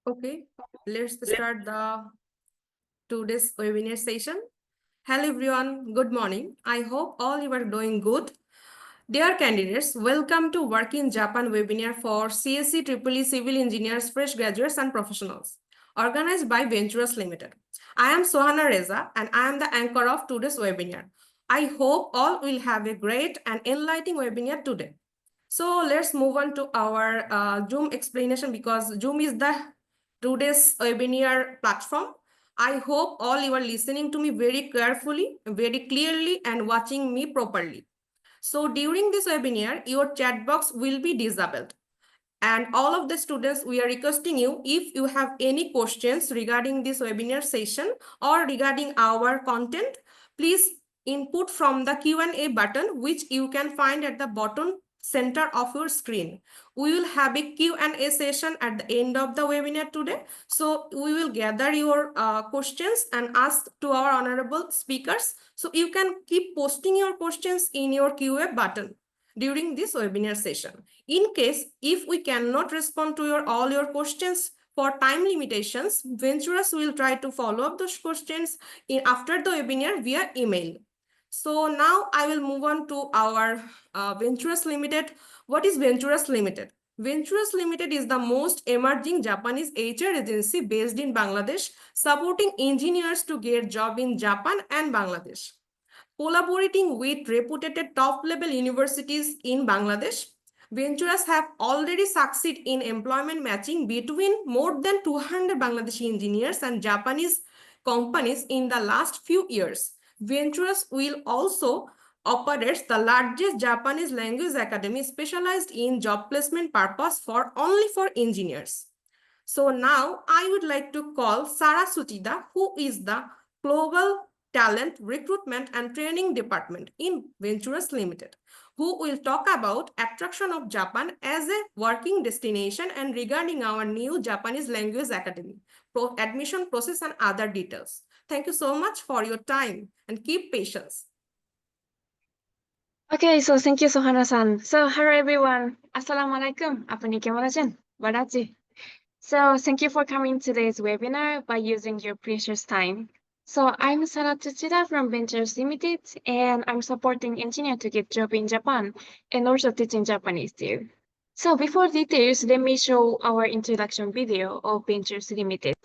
Okay, let's start the today's webinar session. Hello everyone, good morning. I hope all you are doing good. Dear candidates, welcome to Work in Japan webinar for CSE EEE Civil Engineers, fresh graduates and professionals, organized by Venturous Limited. I am Sohana Reza and I am the anchor of today's webinar. I hope all will have a great and enlightening webinar today. So let's move on to our Zoom explanation because Zoom is the today's webinar platform. I hope all you are listening to me very carefully, very clearly and watching me properly. So during this webinar, your chat box will be disabled. And all of the students, we are requesting you, if you have any questions regarding this webinar session or regarding our content, please input from the Q&A button, which you can find at the bottom center of your screen. We will have a Q&A session at the end of the webinar today. So we will gather your questions and ask to our honorable speakers. So you can keep posting your questions in your Q&A button during this webinar session. In case if we cannot respond to all your questions for time limitations, Venturous will try to follow up those questions after the webinar via email. So now I will move on to our Venturous Limited. What is Venturous Limited? Venturous Limited is the most emerging Japanese HR agency based in Bangladesh, supporting engineers to get job in Japan and Bangladesh. Collaborating with reputed top-level universities in Bangladesh, Venturous have already succeeded in employment matching between more than 200 Bangladeshi engineers and Japanese companies in the last few years. Venturous will also operate the largest Japanese language academy specialized in job placement purpose for only for engineers. So now I would like to call Sara Suchida, who is the Global Talent Recruitment and Training Department in Venturous Limited, who will talk about attraction of Japan as a working destination and regarding our new Japanese language academy, admission process and other details. Thank you so much for your time and keep patience. Okay, so thank you, Sohana-san. So, hello everyone. Assalamualaikum. Apa nih kemono chen? Barachi. So, thank you for coming to today's webinar by using your precious time. So, I'm Sara Tsuchida from Ventures Limited, and I'm supporting engineer to get job in Japan and also teaching Japanese too. So, before details, let me show our introduction video of Ventures Limited.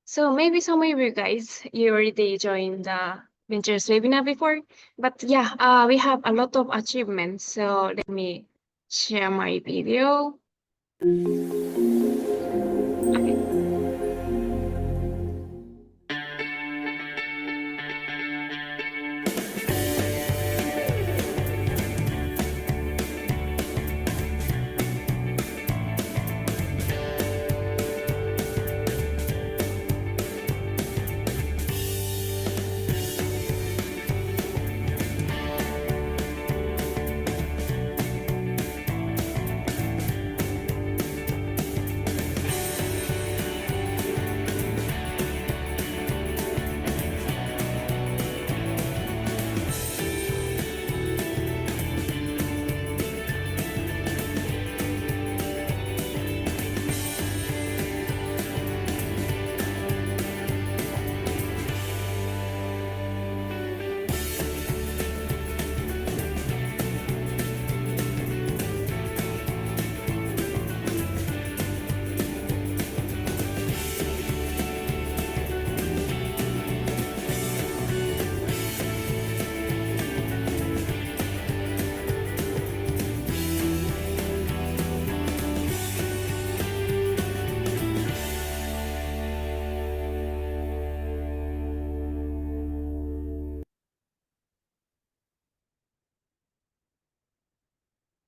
So, maybe some of you guys, you already joined the Ventures webinar before, but yeah, we have a lot of achievements. So, let me share my video.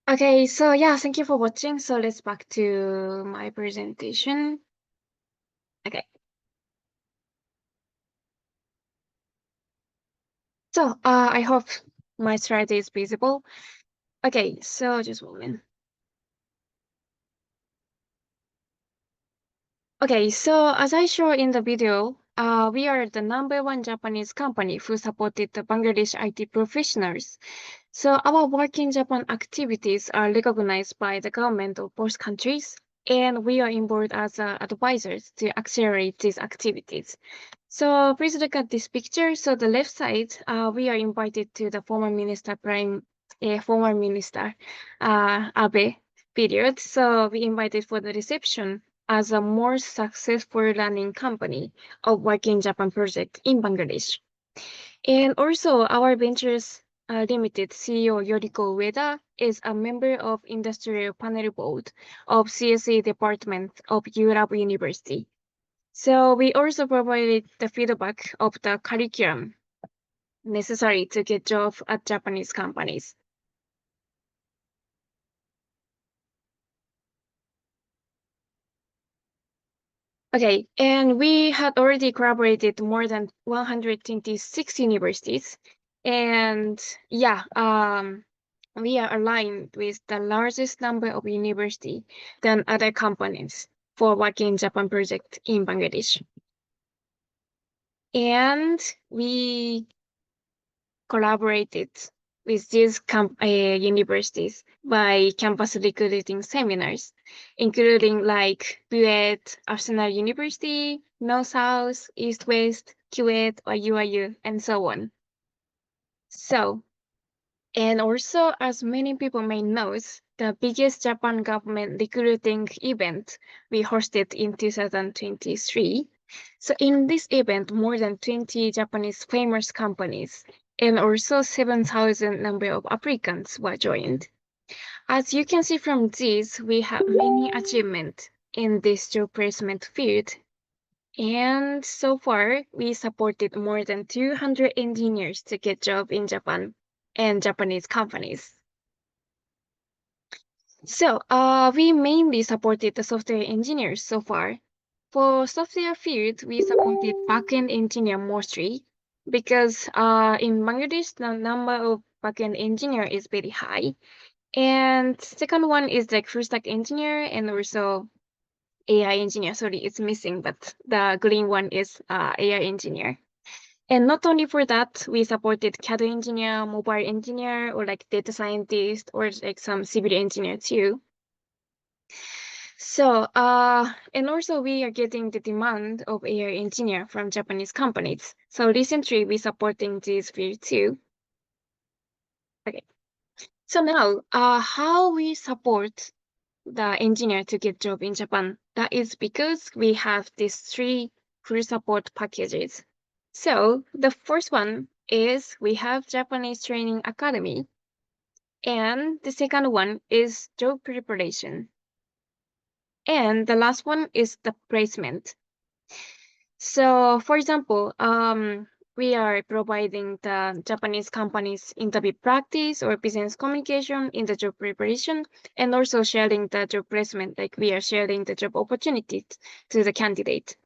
Okay, so yeah, thank you for watching. So let's back to my presentation. Okay. So I hope my strategy is visible. Okay, so just a moment. Okay, so as I show in the video, we are the #1 Japanese company who supported the Bangladesh IT professionals. So our work in Japan activities are recognized by the government of both countries. and we are involved as advisors to accelerate these activities. So please look at this picture. So the left side, we are invited to the former minister Abe period. So we invited for the reception as a more successful running company of Work in Japan project in Bangladesh. And also our Ventures Limited CEO Yoriko Ueda is a member of Industrial Panel Board of CSE Department of URAB University. So we also provided the feedback of the curriculum necessary to get job at Japanese companies. Okay, and we had already collaborated more than 126 universities. And yeah, we are aligned with the largest number of universities than other companies for Work in Japan project in Bangladesh. And we collaborated with these universities by campus recruiting seminars, including like BUET, Arsenal University, North South, East West, QET, or UIU, and so on. So, and also as many people may know, the biggest Japan government recruiting event we hosted in 2023. So in this event, more than 20 Japanese famous companies and also 7,000 number of applicants were joined. As you can see from this, we have many achievements in this job placement field. And so far, we supported more than 200 engineers to get job in Japan and Japanese companies. So we mainly supported the software engineers so far. For software field, we supported backend engineer mostly because in Bangladesh, the number of backend engineer is very high. And second one is like full stack engineer and also AI engineer. Sorry, it's missing, but the green one is AI engineer. And not only for that, we supported CAD engineer, mobile engineer, or like data scientist, or like some civil engineer too. So, and also we are getting the demand of AI engineer from Japanese companies. So recently we supporting this field too. Okay. So now, how we support the engineer to get job in Japan? That is because we have these three full support packages. So the first one is we have Japanese Training Academy, and the second one is job preparation. And the last one is the placement. So for example, we are providing the Japanese companies interview practice or business communication in the job preparation, and also sharing the job placement, like we are sharing the job opportunities to the candidate.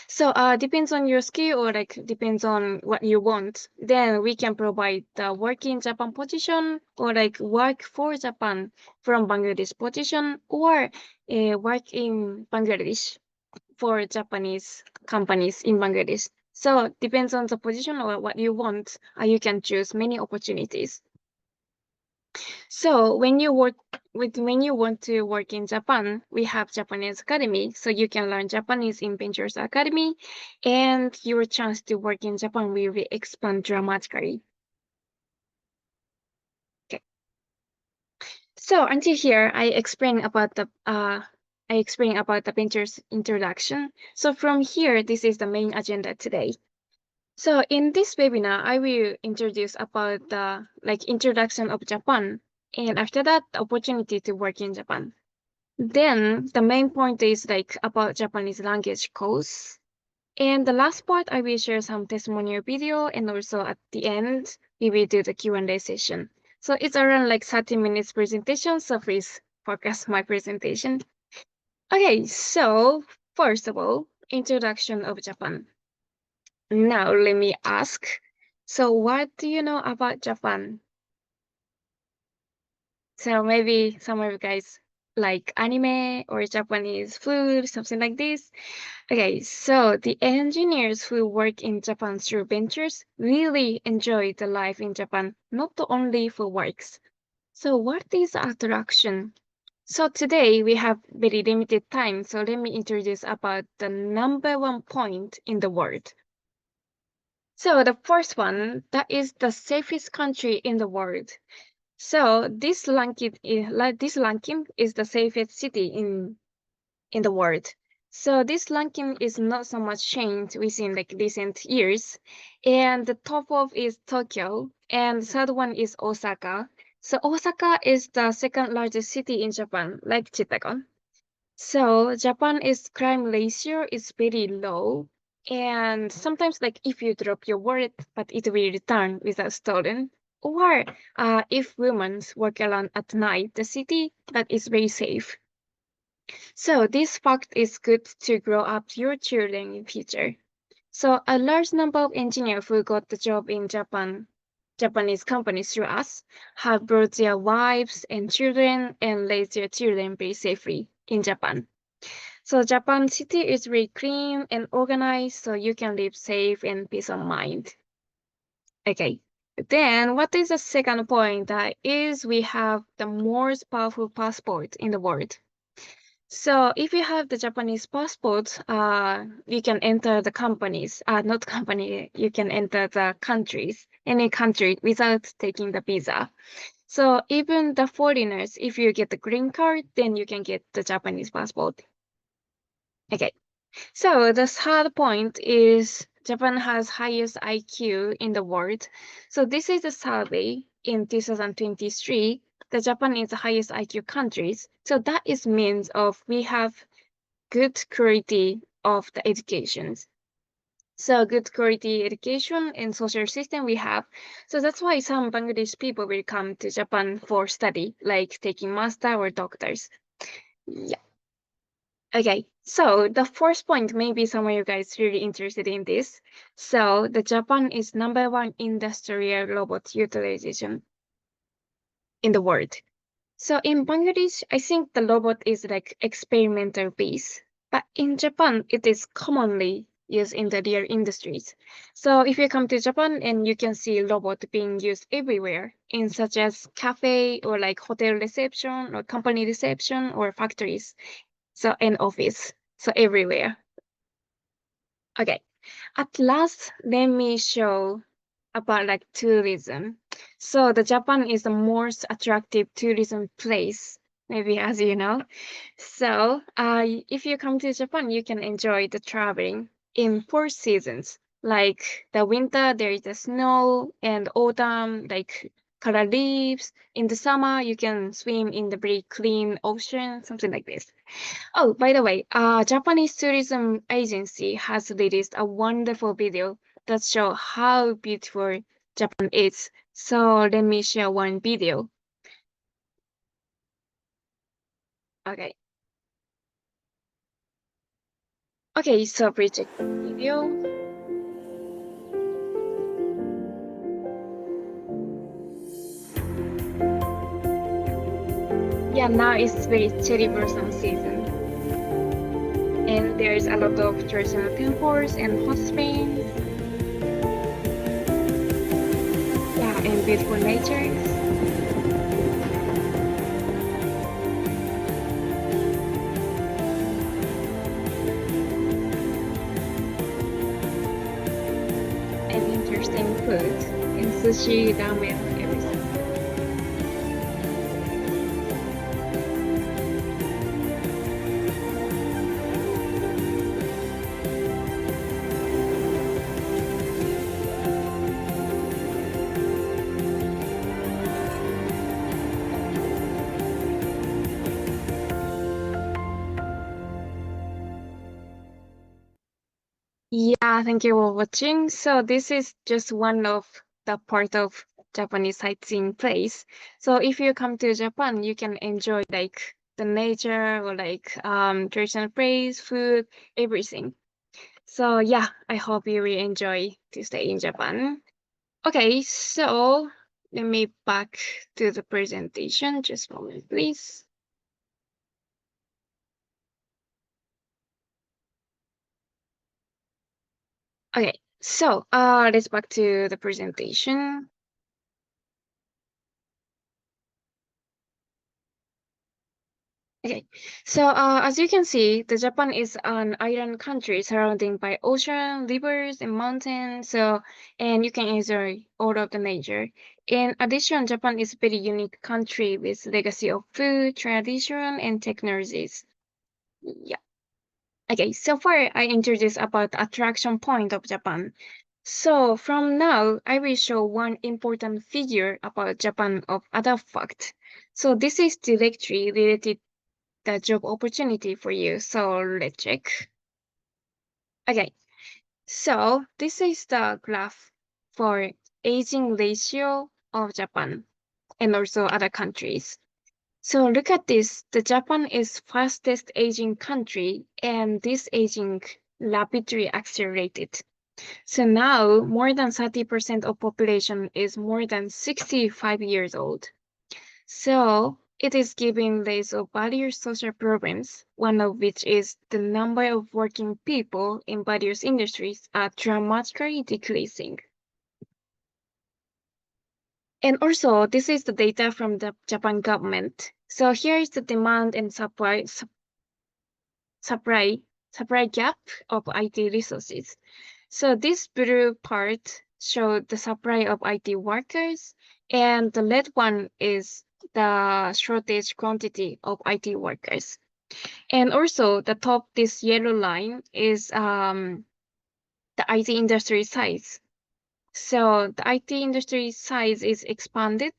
So depends on your skill or like depends on what you want, then we can provide the work in Japan position or like work for Japan from Bangladesh position or work in Bangladesh for Japanese companies in Bangladesh. So depends on the position or what you want, you can choose many opportunities. So when you want to work in Japan, we have Japanese Academy, so you can learn Japanese in Ventures Academy, and your chance to work in Japan will expand dramatically. Okay. So until here, I explained about the Ventures introduction. So from here, this is the main agenda today. So in this webinar, I will introduce about the introduction of Japan, and after that, the opportunity to work in Japan. Then the main point is about Japanese language course. And the last part, I will share some testimonial video, and also at the end, we will do the Q&A session. So it's around 30 minutes presentation, so please focus my presentation. Okay, so first of all, introduction of Japan. Now let me ask, so what do you know about Japan? So maybe some of you guys like anime or Japanese food, something like this. Okay, so the engineers who work in Japan through ventures really enjoy the life in Japan, not only for works. So what is the attraction So today we have very limited time, so let me introduce about the number one point in the world. So the first one, that is the safest country in the world. So this ranking is the safest city in the world. So this ranking is not so much changed within like recent years. And the top of is Tokyo, and the third one is Osaka. So Osaka is the second largest city in Japan, like Chittagong. So Japan is crime ratio is very low. And sometimes like if you drop your wallet, but it will return without stolen. Or if women walk around at night, the city that is very safe. So this fact is good to grow up your children in future. So a large number of engineers who got the job in Japanese companies through us, have brought their wives and children and raised their children very safely in Japan. So Japan city is very clean and organized, so you can live safe and peace of mind. Okay. Then what is the second point? That is we have the most powerful passport in the world. So if you have the Japanese passport, you can enter the companies, not company, you can enter the countries, any country without taking the visa. So even the foreigners, if you get the green card, then you can get the Japanese passport. Okay. So the third point is Japan has highest IQ in the world. So this is a survey in 2023. The Japan is the highest IQ countries. So that is means of we have good quality of the educations. So good quality education and social system we have. So that's why some Bangladesh people will come to Japan for study, like taking master or doctors. Yeah. Okay. So the first point, maybe some of you guys really interested in this. So the Japan is number one industrial robot utilization in the world. So in Bangladesh, I think the robot is like experimental base, but in Japan, it is commonly used in the real industries. So if you come to Japan and you can see robot being used everywhere in such as cafe or like hotel reception or company reception or factories. So in office, so everywhere. Okay. At last, let me show about like tourism. So the Japan is the most attractive tourism place, maybe as you know. So if you come to Japan, you can enjoy the traveling in 4 seasons. Like the winter, there is the snow, and autumn, like color leaves. In the summer, you can swim in the very clean ocean, something like this. Oh, by the way, Japanese tourism agency has released a wonderful video that show how beautiful Japan is. So let me share one video. Okay. Okay, so please check the video. Yeah, now it's very cherry blossom season. And there's a lot of traditional temples and hot springs. Yeah, and beautiful nature. And interesting food and sushi, ramen, everything. Yeah, thank you for watching. So this is just one of the part of Japanese sightseeing place. So if you come to Japan, you can enjoy like the nature or like traditional place, food, everything. So yeah, I hope you will enjoy to stay in Japan. Okay, so let me back to the presentation. Just a moment, please. Okay, so let's back to the presentation. Okay, so as you can see, the Japan is an island country surrounded by ocean, rivers, and mountains. And you can enjoy all of the nature. In addition, Japan is a very unique country with legacy of food, tradition, and technologies. Yeah. Okay, so far I introduced about the attraction point of Japan. So from now, I will show one important figure about Japan of other fact. So this is directly related the job opportunity for you. So let's check. Okay, so this is the graph for aging ratio of Japan and also other countries. So look at this. The Japan is fastest aging country, and this aging rapidly accelerated. So now more than 30% of population is more than 65 years old. So it is giving rise of various social problems, one of which is the number of working people in various industries are dramatically decreasing. And also, this is the data from the Japan government. So here is the demand and supply gap of IT resources. So this blue part shows the supply of IT workers, and the red one is the shortage quantity of IT workers. And also the top, this yellow line is the IT industry size. So the IT industry size is expanded,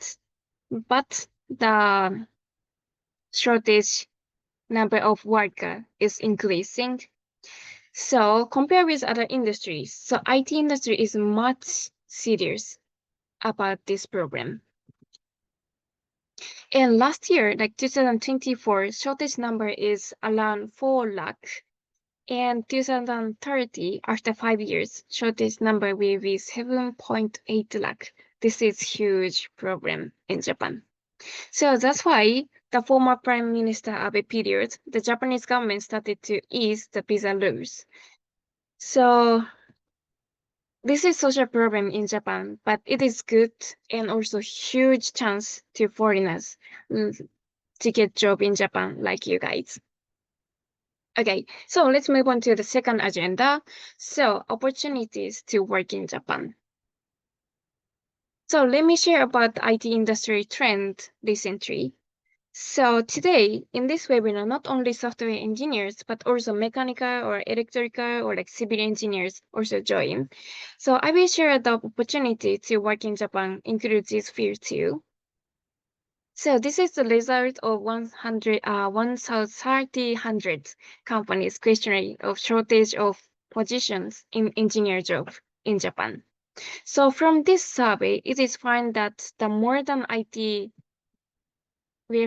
but the shortage number of worker is increasing. So compare with other industries. So IT industry is much serious about this problem. And last year, like 2024, shortage number is around 4 lakh. And 2030, after 5 years, shortage number will be 7.8 lakh. This is huge problem in Japan. So that's why the former Prime Minister Abe period, the Japanese government started to ease the visa rules. So this is social problem in Japan, but it is good and also huge chance to foreigners to get job in Japan like you guys. Okay, so let's move on to the second agenda. So opportunities to work in Japan. So let me share about the IT industry trend recently. So today in this webinar, not only software engineers, but also mechanical or electrical or like civil engineers also join. So I will share the opportunity to work in Japan includes this field too. So this is the result of 1,300 companies questionnaire of shortage of positions in engineer job in Japan. So from this survey, it is found that the modern IT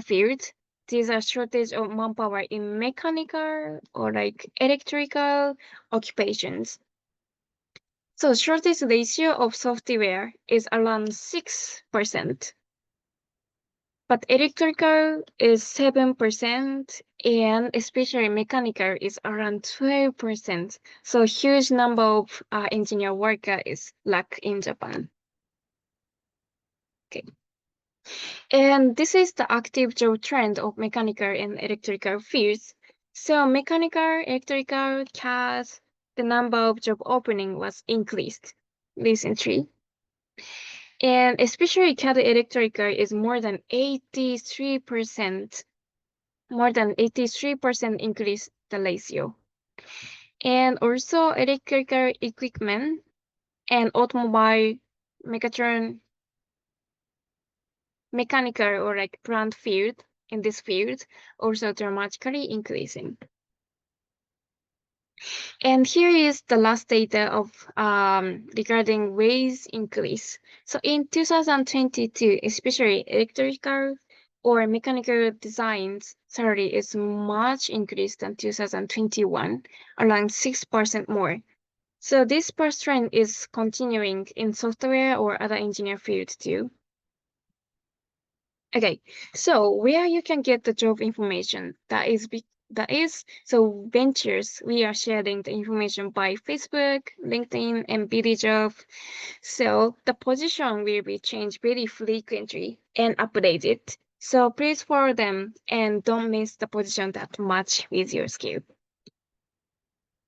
field, there's a shortage of manpower in mechanical or like electrical occupations. So shortage ratio of software is around 6%. But electrical is 7%, and especially mechanical is around 12%. So huge number of engineer worker is lack in Japan. Okay. And this is the active job trend of mechanical and electrical fields. So mechanical, electrical, CAD, the number of job opening was increased recently. And especially CAD electrical is more than 83%. More than 83% increase the ratio. And also electrical equipment and automobile, mechanical or like plant field in this field also dramatically increasing. And here is the last data of regarding wage increase. So in 2022, especially electrical or mechanical designs salary is much increased than 2021, around 6% more. So this past trend is continuing in software or other engineer fields too. Okay, so where you can get the job information, that is so Ventures, we are sharing the information by Facebook, LinkedIn, and BDJob. So the position will be changed very frequently and updated. So please follow them and don't miss the position that match with your skill.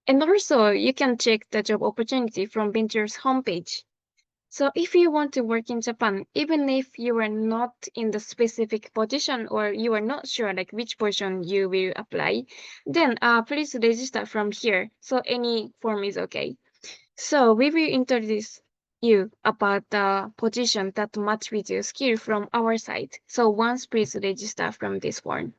And also, you can check the job opportunity from Venture's homepage. So if you want to work in Japan, even if you are not in the specific position or you are not sure like which position you will apply, then please register from here. So any form is okay. So we will introduce you about the position that match with your skill from our side. So once please register from this form.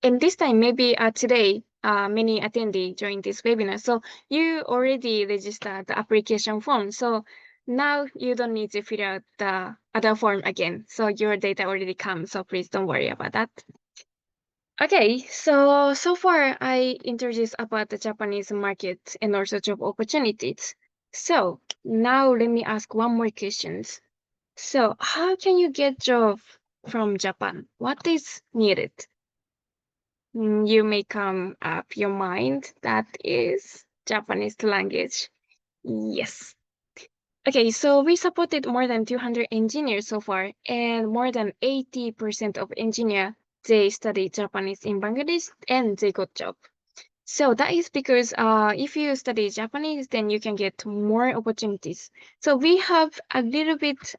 And this time, maybe today, many attendee joined this webinar. So you already registered the application form. So now you don't need to fill out the other form again. So your data already comes. So please don't worry about that. Okay, so far I introduced about the Japanese market and also job opportunities. So now let me ask one more question. So how can you get job from Japan? What is needed? You may come up your mind that is Japanese language. Yes. Okay, so we supported more than 200 engineers so far, and more than 80% of engineers, they study Japanese in Bangladesh and they got job. So that is because if you study Japanese, then you can get more opportunities. So we have a little bit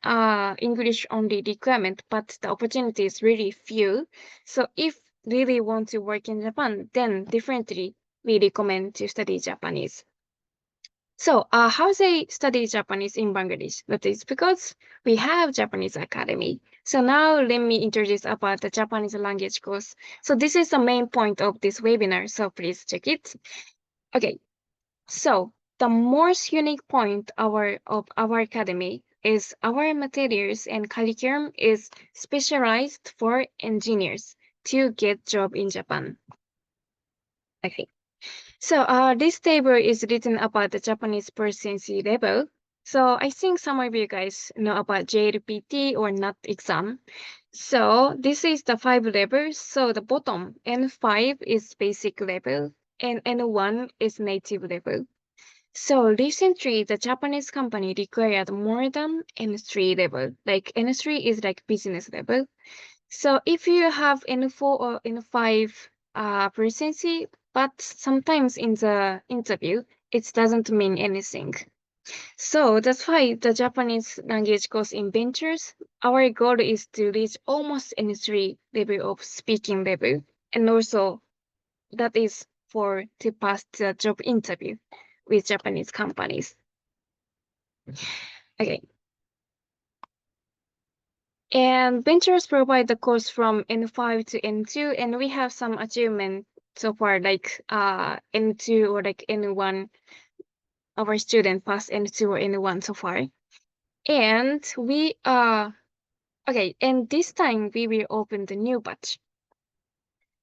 English only requirement, but the opportunity is really few. So if really want to work in Japan, then definitely we recommend to study Japanese. So how they study Japanese in Bangladesh? That is because we have Japanese Academy. So now let me introduce about the Japanese language course. So this is the main point of this webinar, so please check it. Okay, so the most unique point of our academy is our materials and curriculum is specialized for engineers to get job in Japan. Okay. So this table is written about the Japanese proficiency level. So I think some of you guys know about JLPT or NAT exam. So this is the 5 levels. So the bottom N5 is basic level and N1 is native level. So recently the Japanese company required more than N3 level. Like N3 is like business level. So if you have N4 or N5 proficiency, but sometimes in the interview, it doesn't mean anything. So that's why the Japanese language course in Ventures, our goal is to reach almost N3 level of speaking level. And also that is for to pass the job interview with Japanese companies. Okay. And Ventures provide the course from N5 to N2, and we have some achievement so far, like N2 or like N1. Our student passed N2 or N1 so far. And we okay, and this time we will open the new batch.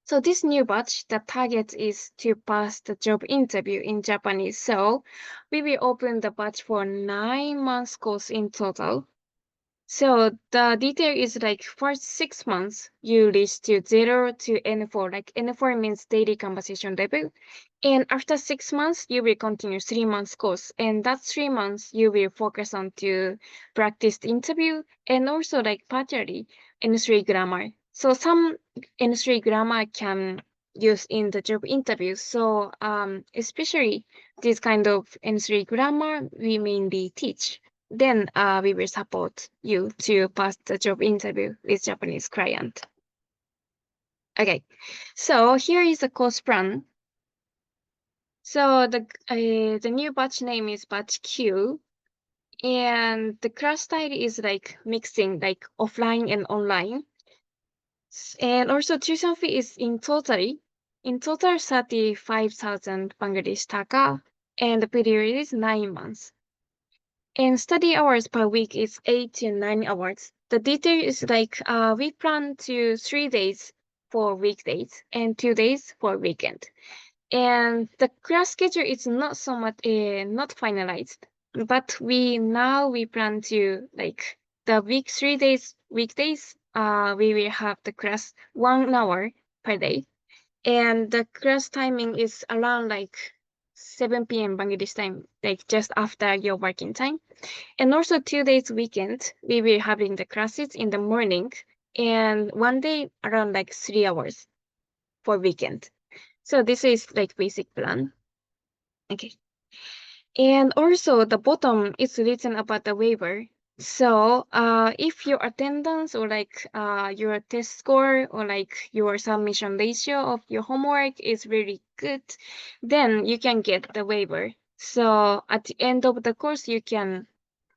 So this new batch, the target is to pass the job interview in Japanese. So we will open the batch for 9 months course in total. So the detail is like first 6 months, you reach to 0 to N4. Like N4 means daily conversation level. And after 6 months, you will continue 3 months course. And that 3 months, you will focus on to practice the interview and also like partially N3 grammar. So some N3 grammar can use in the job interview. So especially this kind of N3 grammar, we mainly teach. Then we will support you to pass the job interview with Japanese client. Okay, so here is the course plan. So the new batch name is batch Q, and the class style is like mixing like offline and online. And also tuition fee is in total 35,000 Bangladesh taka, and the period is 9 months. And study hours per week is 8 to 9 hours. The detail is like we plan to 3 days for weekdays and 2 days for weekend. And the class schedule is not so much not finalized, but we plan to like the 3 days weekdays we will have the class 1 hour per day, and the class timing is around like 7 p.m. Bangladesh time, like just after your working time. And also 2 days weekend, we will having the classes in the morning and one day around like 3 hours for weekend. So this is like basic plan. Okay. And also the bottom is written about the waiver. So if your attendance or like your test score or like your submission ratio of your homework is really good, then you can get the waiver. So at the end of the course, you can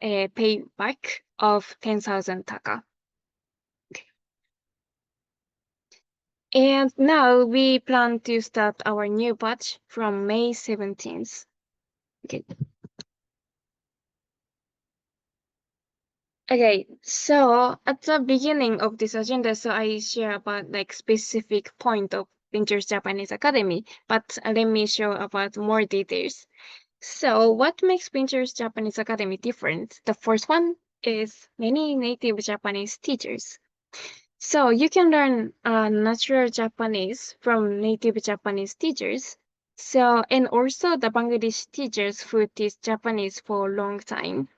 pay back of 10,000 taka. Okay. And now we plan to start our new batch from May 17th. Okay. Okay, so at the beginning of this agenda, so I share about like specific point of Ventures Japanese Academy, but let me show about more details. So what makes Ventures Japanese Academy different? The first one is many native Japanese teachers. So you can learn natural Japanese from native Japanese teachers. So, and also the Bangladeshi teachers who teach Japanese for a long time.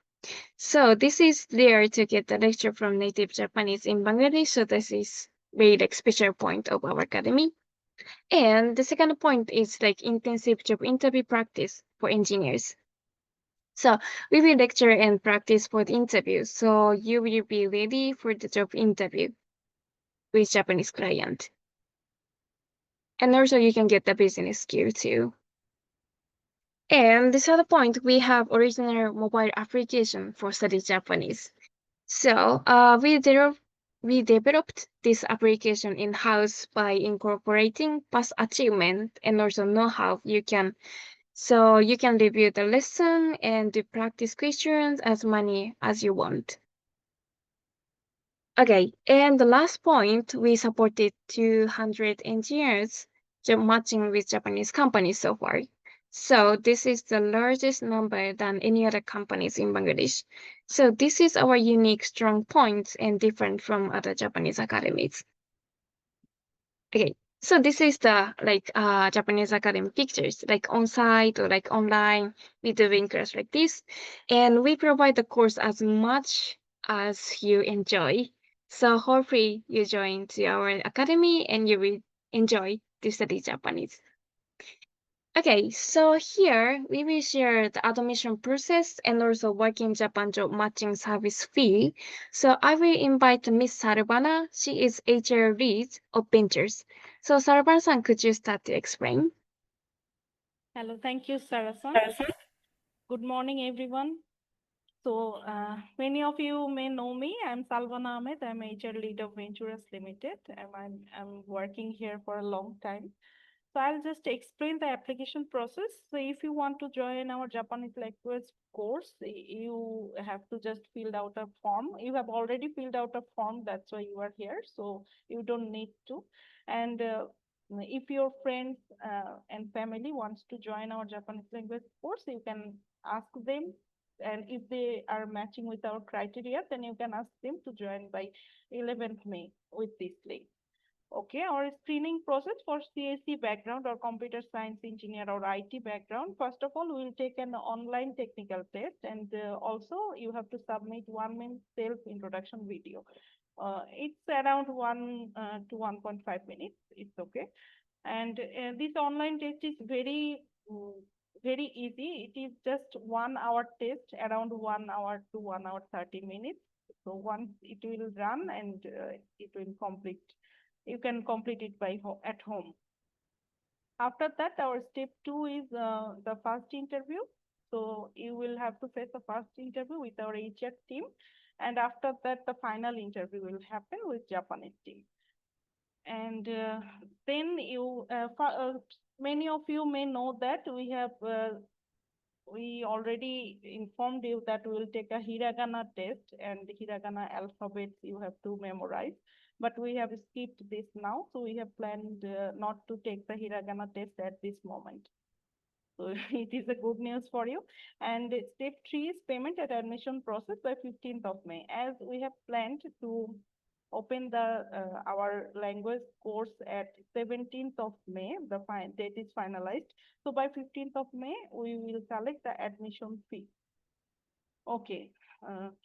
So this is rare to get the lecture from native Japanese in Bangladesh. So this is very like special point of our academy. And the second point is like intensive job interview practice for engineers. So we will lecture and practice for the interview. So you will be ready for the job interview with Japanese client. And also you can get the business skill too. And this other point, we have original mobile application for study Japanese. So we developed this application in-house by incorporating past achievement and also know-how you can review the lesson and do practice questions as many as you want. Okay, and the last point, we supported 200 engineers matching with Japanese companies so far. So this is the largest number than any other companies in Bangladesh. So this is our unique strong points and different from other Japanese academies. Okay, so this is the like Japanese academy pictures, like on site or like online, we doing class like this, and we provide the course as much as you enjoy. So hopefully you join to our academy and you will enjoy to study Japanese. Okay, so here we will share the admission process and also working Japan job matching service fee. So I will invite Miss Sarvana. She is HR lead of Ventures. So Sarvana-san, could you start to explain? Hello, thank you, Sarasan. Good morning, everyone. So, many of you may know me. I'm Salvana Ahmed. I'm HR lead of Ventures Limited. I'm working here for a long time. So I'll just explain the application process. So if you want to join our Japanese language course, you have to just fill out a form. You have already filled out a form, that's why you are here. So you don't need to. And if your friends and family wants to join our Japanese language course, you can ask them. And if they are matching with our criteria, then you can ask them to join by 11th May with this link. Okay, our screening process for CSE background or computer science engineer or IT background, first of all, we'll take an online technical test, and also you have to submit 1 minute self-introduction video. It's around 1 to 1.5 minutes, it's okay. And this online test is very easy. It is just 1 hour test, around 1 hour to 1 hour 30 minutes. So once it will run and it will complete, you can complete it at home. After that, our step 2 is the first interview. So you will have to face the first interview with our HR team. And after that, the final interview will happen with Japanese team. And then many of you may know that we already informed you that we will take a hiragana test, and the hiragana alphabets you have to memorize. But we have skipped this now, so we have planned not to take the hiragana test at this moment. So it is a good news for you. And step 3 is payment at admission process by 15th of May. As we have planned to open our language course at 17th of May. The date is finalized. So by 15th of May, we will collect the admission fee. Okay,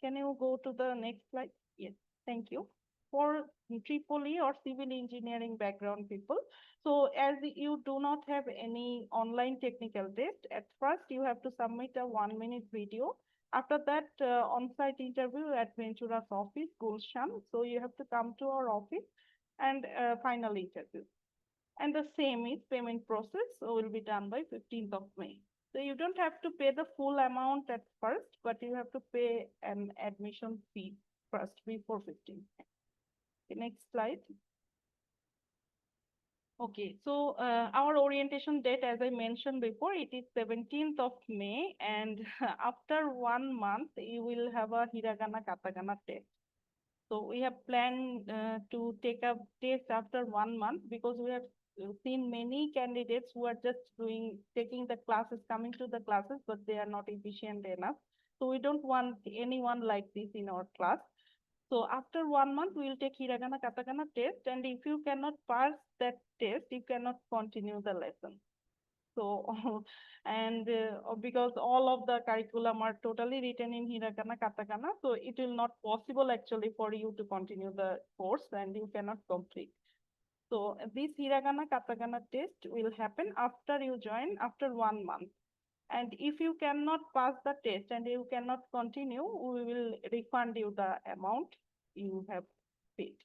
can you go to the next slide? Yes, thank you. For Tripoli or civil engineering background people, so as you do not have any online technical test, at first you have to submit a 1-minute video. After that, on-site interview at Ventura's office, Gulshan. So you have to come to our office and final interview. And the same is payment process will be done by 15th of May. So you don't have to pay the full amount at first, but you have to pay an admission fee first before 15th. The next slide. Okay, so our orientation date, as I mentioned before, it is 17th of May, and after 1 month, you will have a Hiragana Katakana test. So we have planned to take a test after 1 month because we have seen many candidates who are just taking the classes, coming to the classes, but they are not efficient enough. So we don't want anyone like this in our class. So after 1 month, we will take Hiragana Katakana test, and if you cannot pass that test, you cannot continue the lesson. So, and because all of the curriculum are totally written in Hiragana, Katakana, so it will not possible actually for you to continue the course and you cannot complete. So this Hiragana, Katakana test will happen after you join after 1 month. And if you cannot pass the test and you cannot continue, we will refund you the amount you have paid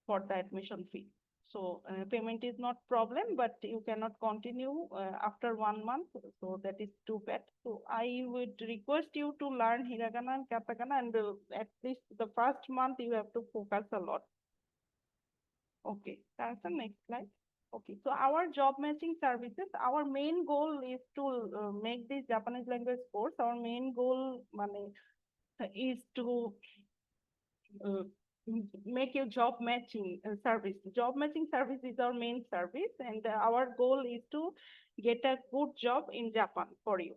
for the admission fee. So payment is not problem, but you cannot continue after 1 month. So that is too bad. So I would request you to learn Hiragana and Katakana, and at least the first month you have to focus a lot. Okay, that's the next slide. Okay, so our job matching services, our main goal is to make this Japanese language course. Our main goal is to make your job matching service. Job matching service is our main service, and our goal is to get a good job in Japan for you.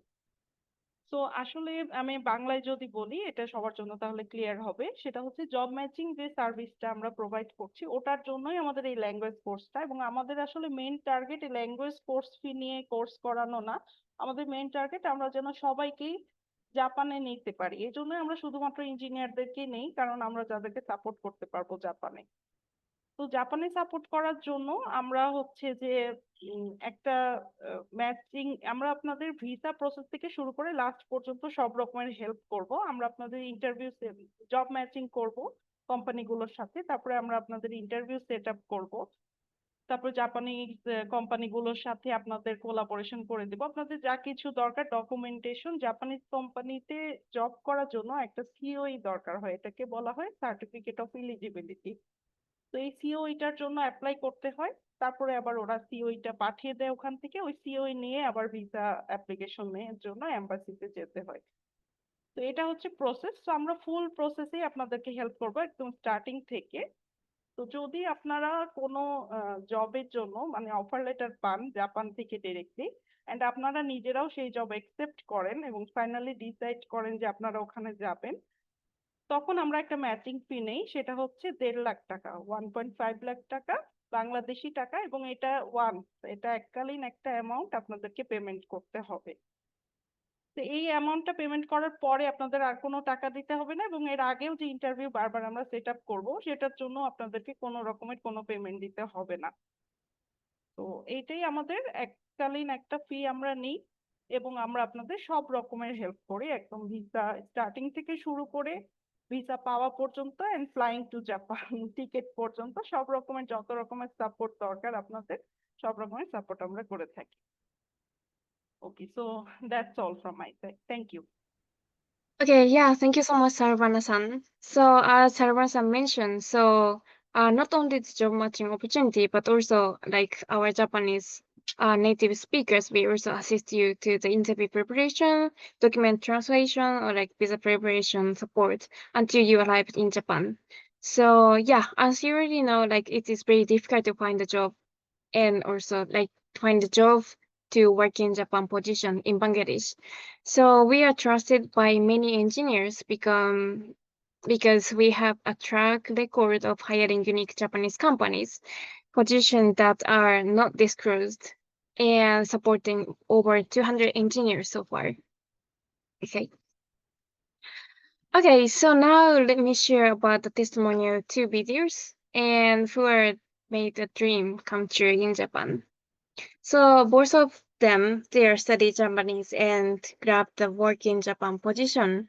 So আসলে আমি বাংলায় যদি বলি এটা সবার জন্য তাহলে clear হবে, সেটা হচ্ছে জব ম্যাচিং যে সার্ভিসটা আমরা প্রোভাইড করছি ওটার জন্যই আমাদের এই ল্যাঙ্গুয়েজ কোর্সটা, এবং আমাদের আসলে মেইন টার্গেট এই ল্যাঙ্গুয়েজ কোর্স ফি নিয়ে কোর্স করানো না, আমাদের মেইন টার্গেট আমরা যেন সবাইকেই জাপানে নিতে পারি। এই জন্যই আমরা শুধুমাত্র ইঞ্জিনিয়ারদেরকে নেই, কারণ আমরা যাদেরকে সাপোর্ট করতে পারবো জাপানে। তো জাপানে সাপোর্ট করার জন্য আমরা হচ্ছে যে একটা ম্যাচিং, আমরা আপনাদের ভিসা প্রসেস থেকে শুরু করে লাস্ট পর্যন্ত সব রকমের হেল্প করব। আমরা আপনাদের ইন্টারভিউ জব ম্যাচিং করব কোম্পানিগুলোর সাথে, তারপরে আমরা আপনাদের ইন্টারভিউ সেট আপ করবো, তারপর জাপানিজ কোম্পানিগুলোর সাথে আপনাদের কোলাবোরেশন করে দেব। আপনাদের যা কিছু দরকার ডকুমেন্টেশন, জাপানিজ কোম্পানিতে জব করার জন্য একটা সিওই দরকার হয়, এটাকে বলা হয় সার্টিফিকেট অফ এলিজিবিলিটি। তো এই সিওইটার জন্য অ্যাপ্লাই করতে হয়, তারপরে আবার ওরা সিওইটা পাঠিয়ে দেয়, ওখান থেকে ওই সিওই নিয়ে আবার ভিসা অ্যাপ্লিকেশনের জন্য এম্বাসিতে যেতে হয়। তো এটা হচ্ছে প্রসেস। তো আমরা ফুল প্রসেসে আপনাদেরকে হেল্প করবো একদম স্টার্টিং থেকে। তো যদি আপনারা কোনো জবের জন্য অফার লেটার পান জাপান থেকে ডিরেক্টলি, এন্ড আপনারা নিজেরাও সেই জব অ্যাকসেপ্ট করেন এবং ফাইনালি ডিসাইড করেন যে আপনারা ওখানে যাবেন, তখন আমরা একটা ম্যাচিং ফি নেই, সেটা হচ্ছে 1.5 লাখ টাকা, 1.5 লাখ টাকা বাংলাদেশি টাকা, এবং এটা এককালীন একটা অ্যামাউন্ট আপনাদেরকে পেমেন্ট করতে হবে। তো এই অ্যামাউন্টটা পেমেন্ট করার পরে আপনাদের আর কোনো টাকা দিতে হবে না, এবং এর আগেও যে ইন্টারভিউ বারবার আমরা সেট আপ করবো সেটার জন্য আপনাদেরকে কোনো রকমের কোনো পেমেন্ট দিতে হবে না। তো এইটাই আমাদের এককালীন একটা ফি আমরা নিই, এবং আমরা আপনাদের সব রকমের হেল্প করি, একদম ভিসা স্টার্টিং থেকে শুরু করে ভিসা পাওয়া পর্যন্ত and flying to Japan ticket পর্যন্ত সব রকমের যত রকমের সাপোর্ট দরকার আপনাদের সব রকমের সাপোর্ট আমরা করে থাকি। Okay, so that's all from my side. Thank you. Okay, yeah, thank you so much, Sarvana-san. So, as Sarvana-san mentioned, so not only the job matching opportunity, but also like our Japanese native speakers, we also assist you to the interview preparation, document translation, or like visa preparation support until you arrive in Japan. So, yeah, as you already know, like it is very difficult to find a job, and also like find a job to work in Japan position in Bangladesh. So we are trusted by many engineers become because we have a track record of hiring unique Japanese companies, positions that are not disclosed, and supporting over 200 engineers so far. Okay. Okay, so now let me share about the testimonial 2 videos and who are made a dream come true in Japan. So both of them, they are study Japanese and grab the work in Japan position.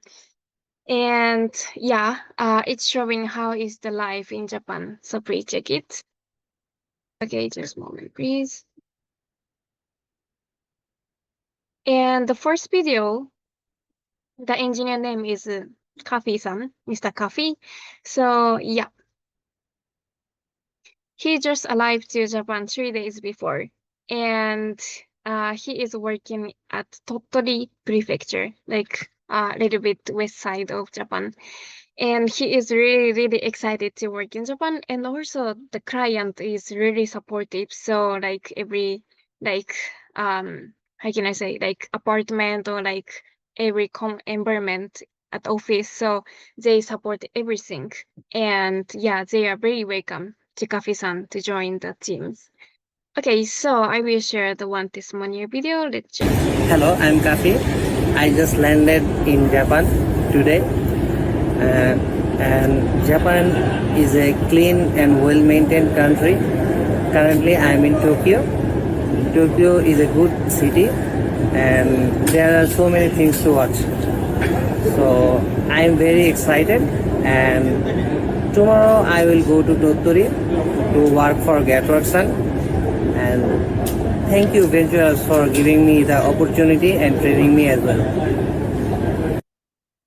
And yeah, it's showing how is the life in Japan. So please check it. Okay, just a moment, please. And the first video, the engineer name is Kafi-san, Mr. Kafi. So yeah, he just arrived to Japan 3 days before, and he is working at Tottori Prefecture, like a little bit west side of Japan. And he is really, really excited to work in Japan. And also the client is really supportive. So like how can I say, like apartment or like every environment at office. So they support everything. And yeah, they are very welcome to Kafi-san to join the teams. Okay, so I will share the one testimonial video. Let's check. Hello, I'm Kafi. I just landed in Japan today. And Japan is a clean and well-maintained country. Currently, I'm in Tokyo. Tokyo is a good city, and there are so many things to watch. So I'm very excited, and tomorrow I will go to Tottori to work for Gatworksan. And thank you, Venturers, for giving me the opportunity and training me as well.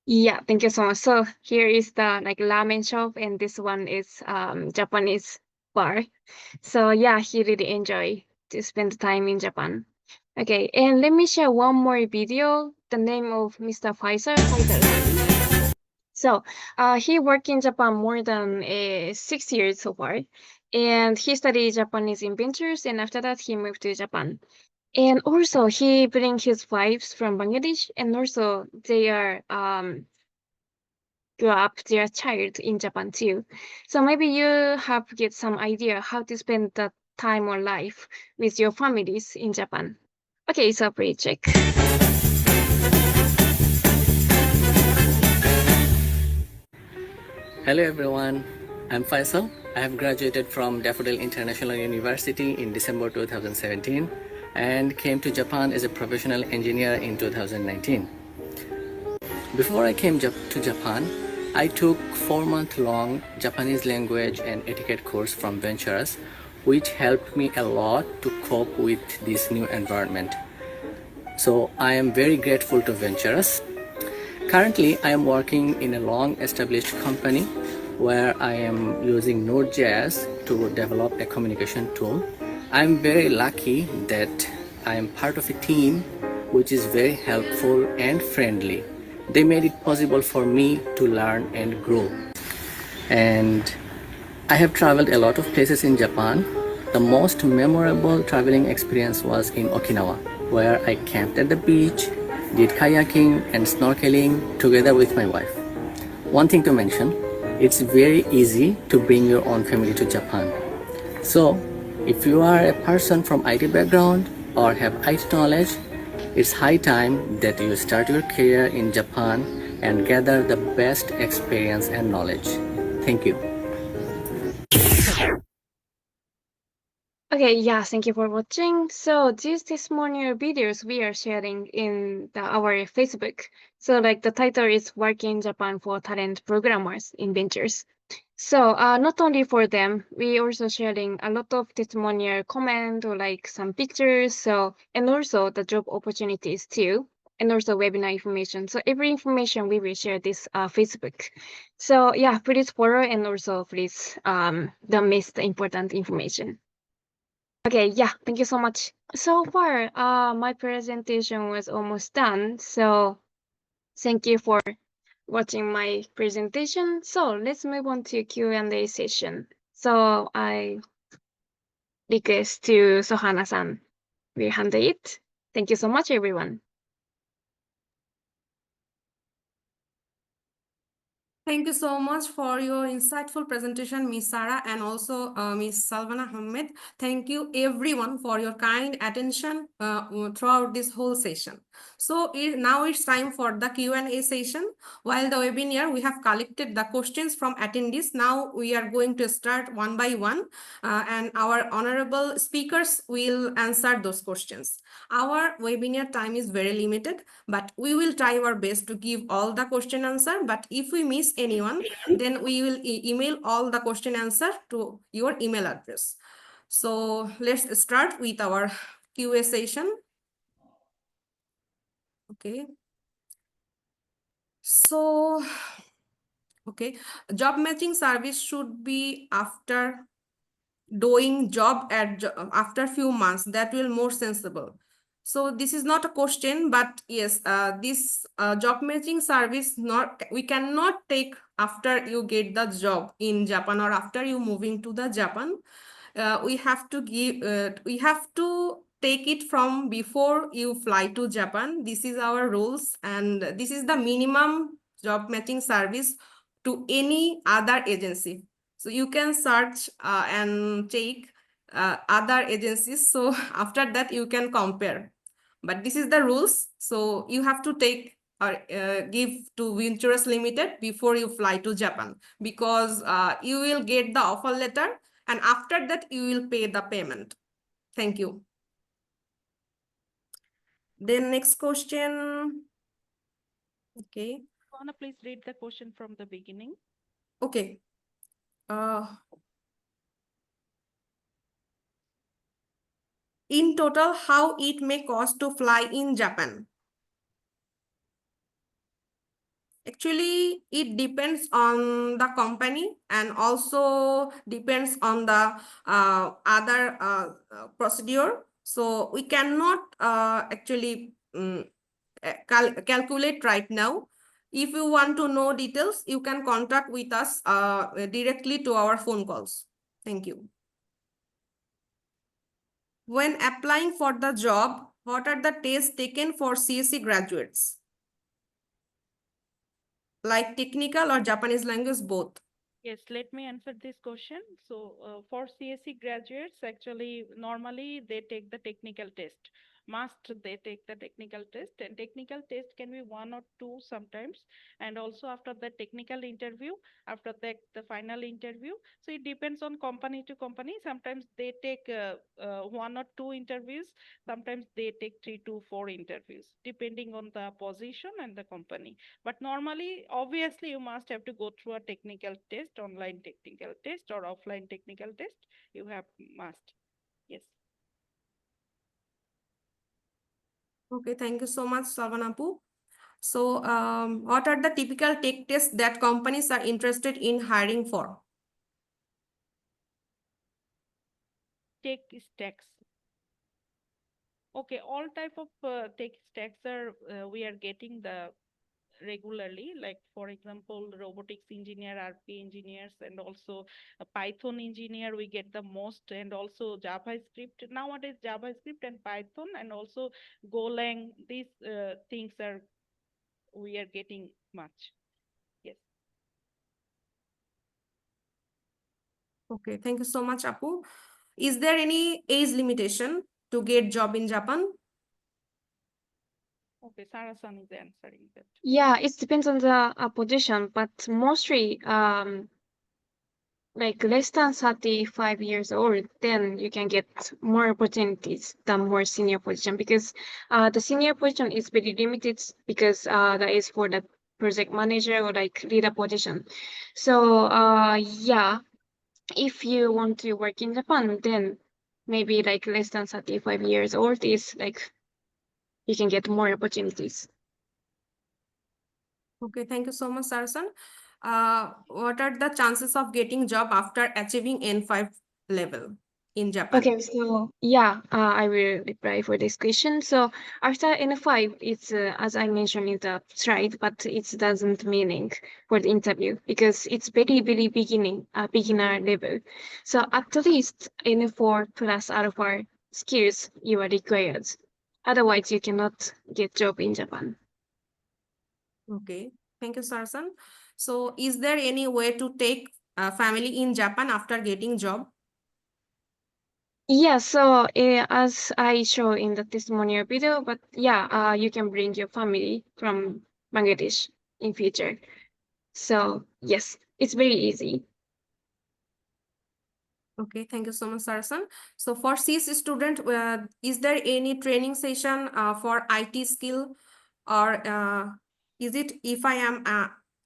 Yeah, thank you so much. So here is the like ramen shop, and this one is Japanese bar. So yeah, he really enjoy to spend time in Japan. Okay, and let me share one more video. The name of Mr. Faisal. So he worked in Japan more than 6 years so far, and he studied Japanese in Ventures, and after that he moved to Japan. And also he bring his wives from Bangladesh, and also they are grow up their child in Japan too. So maybe you have get some idea how to spend the time or life with your families in Japan. Okay, so please check. Hello everyone, I'm Faisal. I have graduated from Daffodil International University in December 2017 and came to Japan as a professional engineer in 2019. Before I came to Japan, I took 4-month-long Japanese language and etiquette course from Ventures, which helped me a lot to cope with this new environment. So I am very grateful to Ventures. Currently, I am working in a long-established company where I am using Node.js to develop a communication tool. I'm very lucky that I am part of a team which is very helpful and friendly. They made it possible for me to learn and grow. And I have traveled a lot of places in Japan. The most memorable traveling experience was in Okinawa, where I camped at the beach, did kayaking and snorkeling together with my wife. One thing to mention, it's very easy to bring your own family to Japan. So, if you are a person from IT background or have IT knowledge, it's high time that you start your career in Japan and gather the best experience and knowledge. Thank you. Okay, yeah, thank you for watching. So these testimonial videos we are sharing in our Facebook. So like the title is Work in Japan for Talent Programmers in Ventures. So not only for them, we also sharing a lot of testimonial comment or like some pictures. So and also the job opportunities too, and also webinar information. So every information we will share this Facebook. So yeah, please follow and also please don't miss the important information. Okay, yeah, thank you so much. So far, my presentation was almost done. So thank you for watching my presentation. So let's move on to Q&A session. So I request to Sohana-san will handle it. Thank you so much, everyone. Thank you so much for your insightful presentation, Ms. Sarah, and also Ms. Salvana Ahmed. Thank you everyone for your kind attention throughout this whole session. So now it's time for the Q&A session. While the webinar, we have collected the questions from attendees. Now we are going to start one by one, and our honorable speakers will answer those questions. Our webinar time is very limited, but we will try our best to give all the question answer. But if we miss anyone, then we will email all the question answer to your email address. So let's start with our QA session. Okay. So, okay, job matching service should be after doing job at after few months. That will more sensible. So this is not a question, but yes, this job matching service we cannot take after you get the job in Japan or after you moving to the Japan. We have to take it from before you fly to Japan. This is our rules, and this is the minimum job matching service to any other agency. So you can search and take other agencies. So after that, you can compare. But this is the rules. So you have to take or give to Venturous Limited before you fly to Japan, because you will get the offer letter, and after that, you will pay the payment. Thank you. Then next question. Okay. Wanna please read the question from the beginning? Okay. In total, how it may cost to fly in Japan? Actually, it depends on the company and also depends on the other procedure. So we cannot actually calculate right now. If you want to know details, you can contact with us directly to our phone calls. Thank you. When applying for the job, what are the tests taken for CSE graduates? Like technical or Japanese language, both? Yes, let me answer this question. So for CSE graduates, actually, normally they take the technical test. They take the technical test, and technical test can be 1 or 2 sometimes. And also after the technical interview, after the final interview. So it depends on company to company. Sometimes they take 1 or 2 interviews. Sometimes they take 3 to 4 interviews, depending on the position and the company. But normally, obviously, you must have to go through a technical test, online technical test or offline technical test. You must. Yes. Okay, thank you so much, Savanapu. So what are the typical tech tests that companies are interested in hiring for? Tech stacks. Okay, all type of tech stacks we are getting the regularly, like for example, robotics engineer, RP engineers, and also a Python engineer we get the most, and also JavaScript. Nowadays, JavaScript and Python, and also Golang, these things we are getting much. Yes. Okay, thank you so much, Apu. Is there any age limitation to get job in Japan? Okay, Sarah-san is answering that. Yeah, it depends on the position, but mostly like less than 35 years old, then you can get more opportunities than more senior position, because the senior position is very limited, because that is for the project manager or like leader position. So yeah, if you want to work in Japan, then maybe like less than 35 years old is like you can get more opportunities. Okay, thank you so much, Sarsan. What are the chances of getting job after achieving N5 level in Japan? Okay, so yeah, I will reply for this question. So after N5, it's as I mentioned in the slide, but it doesn't meaning for the interview, because it's very, very beginner level. So at least N4 plus alpha skills you are required. Otherwise, you cannot get job in Japan. Okay, thank you, Sarsan. So is there any way to take family in Japan after getting job? Yeah, so as I show in the testimonial video, but yeah, you can bring your family from Bangladesh in future. So yes, it's very easy. Okay, thank you so much, Sarasan. So for CIS student, is there any training session for IT skill, or is it if I am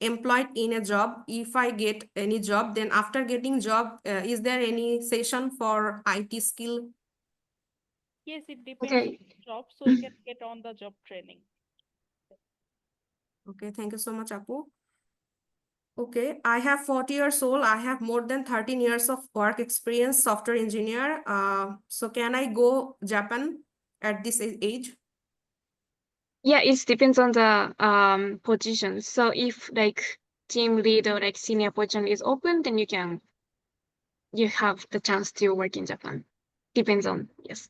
employed in a job, if I get any job, then after getting job, is there any session for IT skill? Yes, it depends on Okay. the job, so you can get on the job training. Okay, thank you so much, Apu. Okay, I have 40 years old. I have more than 13 years of work experience, software engineer. So can I go Japan at this age? Yeah, it depends on the position. So if like team lead or like senior position is open, then you have the chance to work in Japan. Depends on, yes.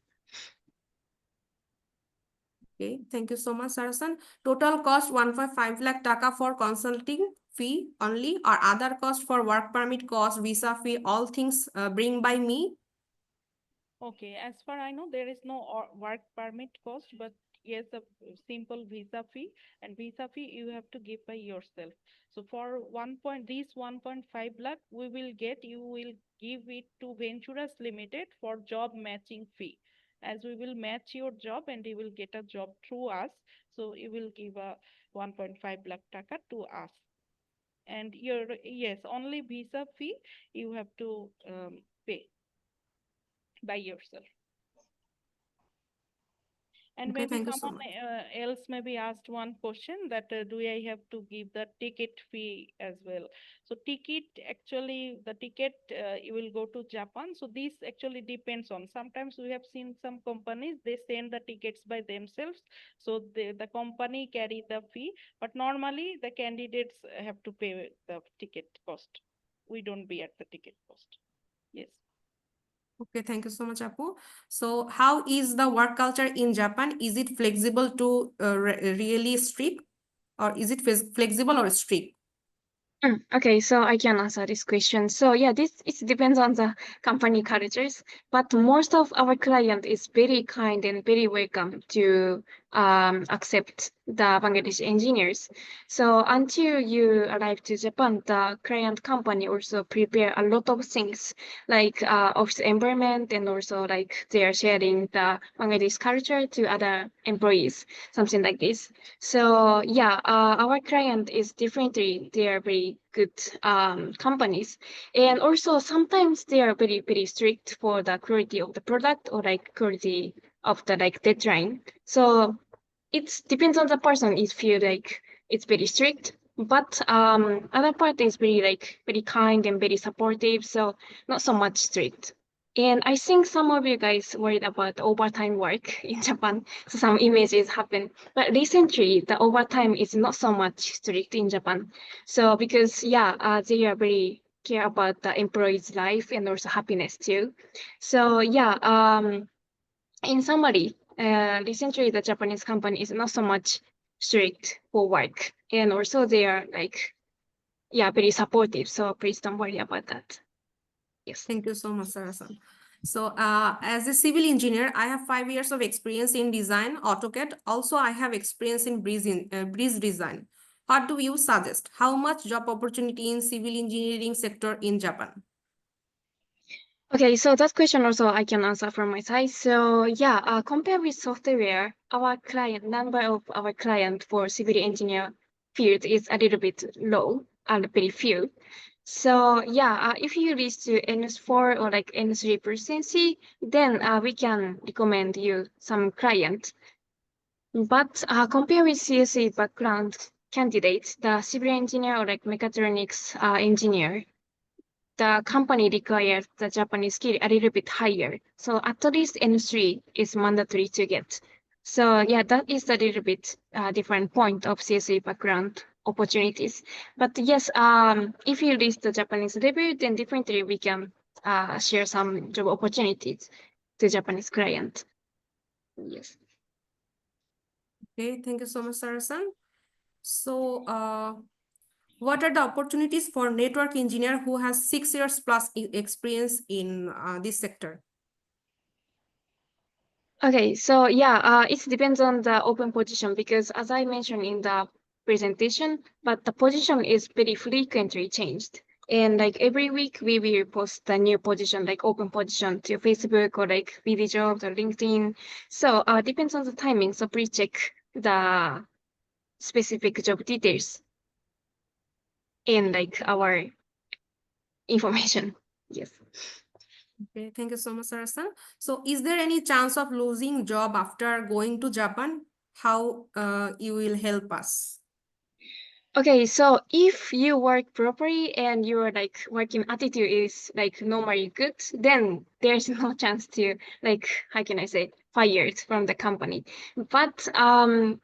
Okay, thank you so much, Sarasan. Total cost 1.5 lakh taka for consulting fee only, or other cost for work permit cost, visa fee, all things bring by me. Okay, as far I know, there is no work permit cost, but yes, a simple visa fee, and visa fee you have to give by yourself. So for 1.5 lakh, you will give it to Venturas Limited for job matching fee. As we will match your job and you will get a job through us, so you will give a 1.5 lakh taka to us. And yes, only visa fee you have to pay by yourself. And Okay, maybe thank you so someone much. else maybe asked one question that do I have to give the ticket fee as well? So the ticket you will go to Japan. So this actually depends on. Sometimes we have seen some companies, they send the tickets by themselves. So the company carry the fee, but normally the candidates have to pay the ticket cost. We don't bear the ticket cost. Yes. Okay, thank you so much, Apu. So how is the work culture in Japan? Is it flexible to really strict, or is it flexible or strict? Okay, so I can answer this question. So yeah, this it depends on the company cultures, but most of our client is very kind and very welcome to accept the Bangladesh engineers. So until you arrive to Japan, the client company also prepare a lot of things like office environment, and also like they are sharing the Bangladesh culture to other employees, something like this. So yeah, our client is definitely they are very good companies, and also sometimes they are very strict for the quality of the product or like quality of the like deadline. So it depends on the person if you like it's very strict. But other part is very kind and very supportive, so not so much strict. And I think some of you guys worried about overtime work in Japan, so some images happen. But recently, the overtime is not so much strict in Japan. So because yeah, they are very care about the employee's life and also happiness too. So yeah, in summary, recently the Japanese company is not so much strict for work, and also they are like yeah very supportive. So please don't worry about that. Yes. Thank you so much, Sarasan. So as a civil engineer, I have 5 years of experience in design, AutoCAD. Also, I have experience in bridge design. What do you suggest? How much job opportunity in civil engineering sector in Japan? Okay, so that question also I can answer from my side. So yeah, compared with software, our client number of our client for civil engineer field is a little bit low and very few. So yeah, if you reach to NS4 or like NS3 proficiency, then we can recommend you some client. But compare with CSE background candidates, the civil engineer or like mechatronics engineer, the company requires the Japanese skill a little bit higher. So at least N3 is mandatory to get. So yeah, that is a little bit different point of CSE background opportunities. But yes, if you list the Japanese level, then definitely we can share some job opportunities to Japanese client. Yes. Okay, thank you so much, Sarasan. So What are the opportunities for network engineer who has 6 years plus experience in this sector? Okay, so yeah, it depends on the open position because as I mentioned in the presentation, but the position is very frequently changed. And like every week we will post a new position, like open position to Facebook or like VDJobs or LinkedIn. So depends on the timing. So please check the specific job details in like our information. Yes. Okay, thank you so much, Sarasan. So is there any chance of losing job after going to Japan? How you will help us? Okay, so if you work properly and your like working attitude is like normally good, then there's no chance to like how can I say fired from the company. But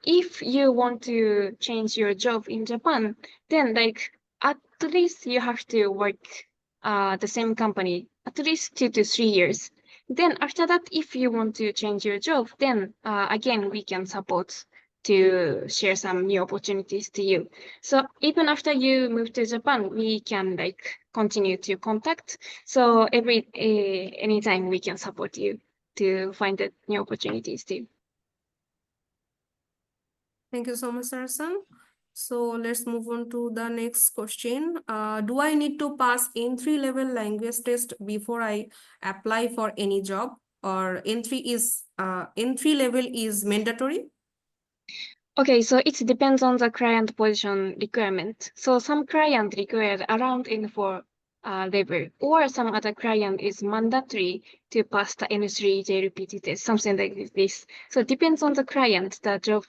if you want to change your job in Japan, then like at least you have to work the same company at least 2 to 3 years. Then after that, if you want to change your job, then again we can support to share some new opportunities to you. So even after you move to Japan, we can like continue to contact. So anytime we can support you to find the new opportunities too. Thank you so much, Sarasan. So let's move on to the next question. Do I need to pass N3 level language test before I apply for any job, or N3 level is mandatory? Okay, so it depends on the client position requirement. So some client require around N4 level, or some other client is mandatory to pass the N3 JLPT test, something like this. So it depends on the client, the job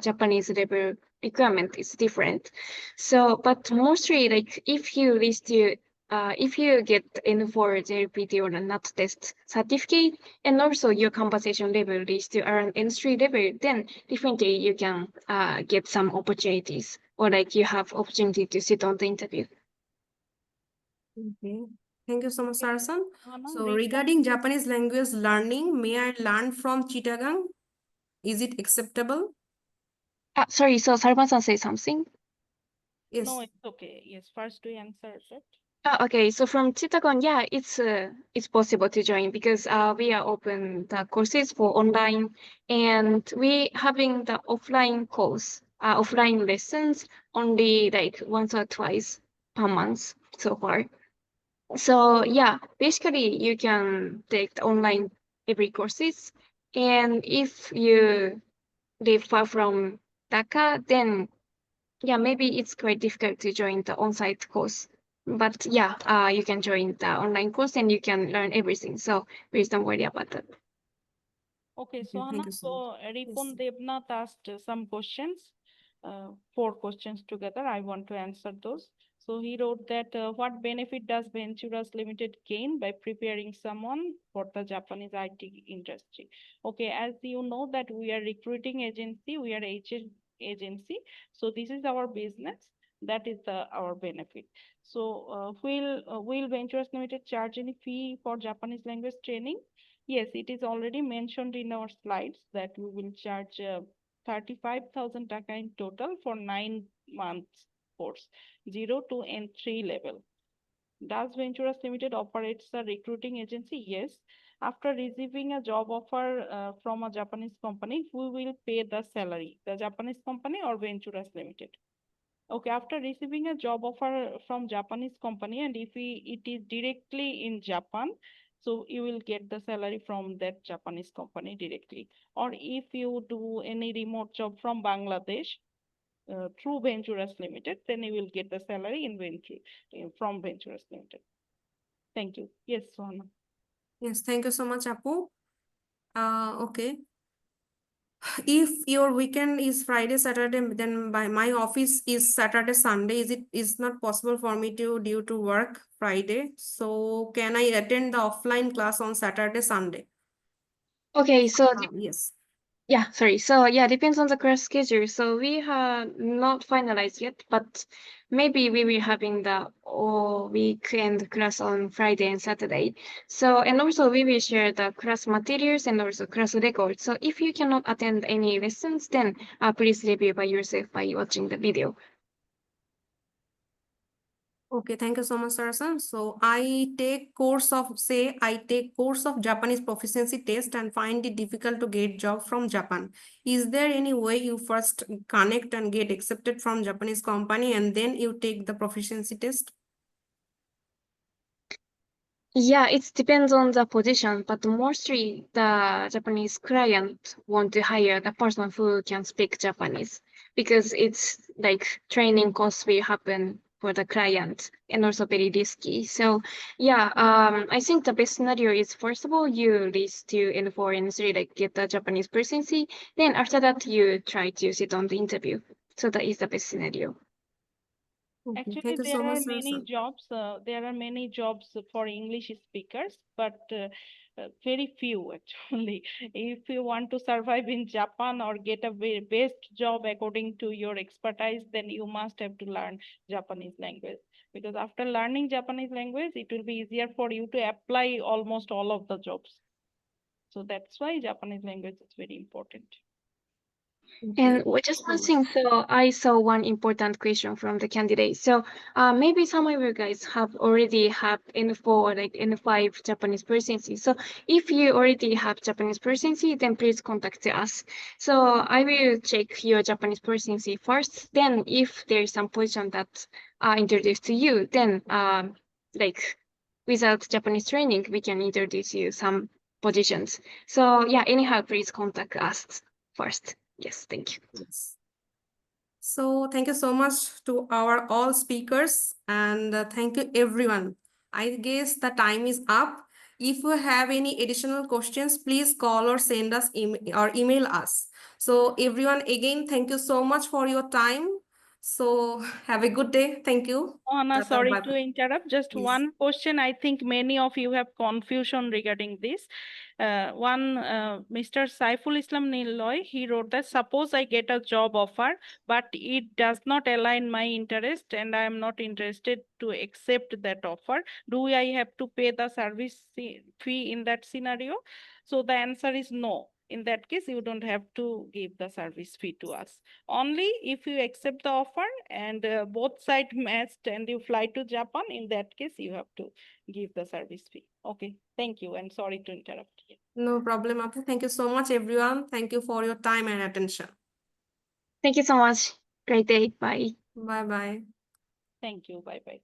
Japanese level requirement is different. So, but mostly like if you get N4 JLPT or a NAT test certificate, and also your conversation level reaches to around N3 level, then definitely you can get some opportunities or like you have opportunity to sit on the interview. Okay. Thank you so much, Sarasan. Anna, So regarding Japanese language learning, may I learn from Chittagong? Is it acceptable? Sorry, so Sarban-san say something? Yes. No, it's okay. Yes, first we answer it. Okay, so from Chittagong, yeah, it's possible to join because we are open the courses for online and we having the offline course, offline lessons only like once or twice per month so far. So yeah, basically you can take the online every courses, and if you live far from Dhaka, then yeah, maybe it's quite difficult to join the on-site course. But yeah, you can join the online course and you can learn everything. So please don't worry about that. Okay, so Okay, Anna, thank you so much. so Ripon Devnath asked some questions, 4 questions together. I want to answer those. So he wrote that what benefit does Venturas Limited gain by preparing someone for the Japanese IT industry? Okay, as you know that we are recruiting agency, we are agent agency. So this is our business. That is our benefit. So will Venturas Limited charge any fee for Japanese language training? Yes, it is already mentioned in our slides that we will charge 35,000 taka in total for 9 months course, 0 to N3 level. Does Venturas Limited operates a recruiting agency? Yes. After receiving a job offer from a Japanese company, who will pay the salary? The Japanese company or Venturas Limited? Okay, after receiving a job offer from Japanese company, and if it is directly in Japan, so you will get the salary from that Japanese company directly. Or if you do any remote job from Bangladesh through Venturas Limited, then you will get the salary from Venturas Limited. Thank you. Yes, Sohana. Yes, thank you so much, Apu. Okay. If your weekend is Friday, Saturday, then by my office is Saturday, Sunday. Is not possible for me to due to work Friday. So can I attend the offline class on Saturday, Sunday? Okay, so Yes. yeah, sorry. So yeah, depends on the class schedule. So we have not finalized yet, but maybe we will having the all weekend class on Friday and Saturday. So and also we will share the class materials and also class records. So if you cannot attend any lessons, then please review by yourself by watching the video. Okay, thank you so much, Sarasan. So I take course of Japanese proficiency test and find it difficult to get job from Japan. Is there any way you first connect and get accepted from Japanese company and then you take the proficiency test? Yeah, it depends on the position, but mostly the Japanese client want to hire the person who can speak Japanese because it's like training costs will happen for the client and also very risky. So yeah, I think the best scenario is first of all you reach to N4 and N3 like get the Japanese proficiency. Then after that you try to sit on the interview. So that is the best scenario. Okay, Actually, thank you so there are much, many Sarasan. jobs. There are many jobs for English speakers, but very few actually. If you want to survive in Japan or get a best job according to your expertise, then you must have to learn Japanese language. Because after learning Japanese language, it will be easier for you to apply almost all of the jobs. So that's why Japanese language is very important. And Okay, just so one much. thing, so I saw one important question from the candidate. So maybe some of you guys have already have N4, like N5 Japanese proficiency. So if you already have Japanese proficiency, then please contact us. So I will check your Japanese proficiency first. Then if there is some position that are introduced to you, then like without Japanese training, we can introduce you some positions. So yeah, anyhow, please contact us first. Yes, thank you. Yes. So thank you so much to our all speakers and thank you everyone. I guess the time is up. If you have any additional questions, please call or send us or email us. So everyone, again, thank you so much for your time. So have a good day. Thank you. Anna, Tata, sorry to bye-bye. interrupt. Just Please. one question. I think many of you have confusion regarding this. Mr. Saiful Islam Niloy, he wrote that suppose I get a job offer, but it does not align my interest and I am not interested to accept that offer. Do I have to pay the service fee in that scenario? So the answer is no. In that case, you don't have to give the service fee to us. Only if you accept the offer and both sides matched and you fly to Japan, in that case, you have to give the service fee. Okay, thank you and sorry to interrupt you. No problem, Apu. Thank you so much, everyone. Thank you for your time and attention. Thank you so much. Great day. Bye. Bye-bye. Thank you. Bye-bye.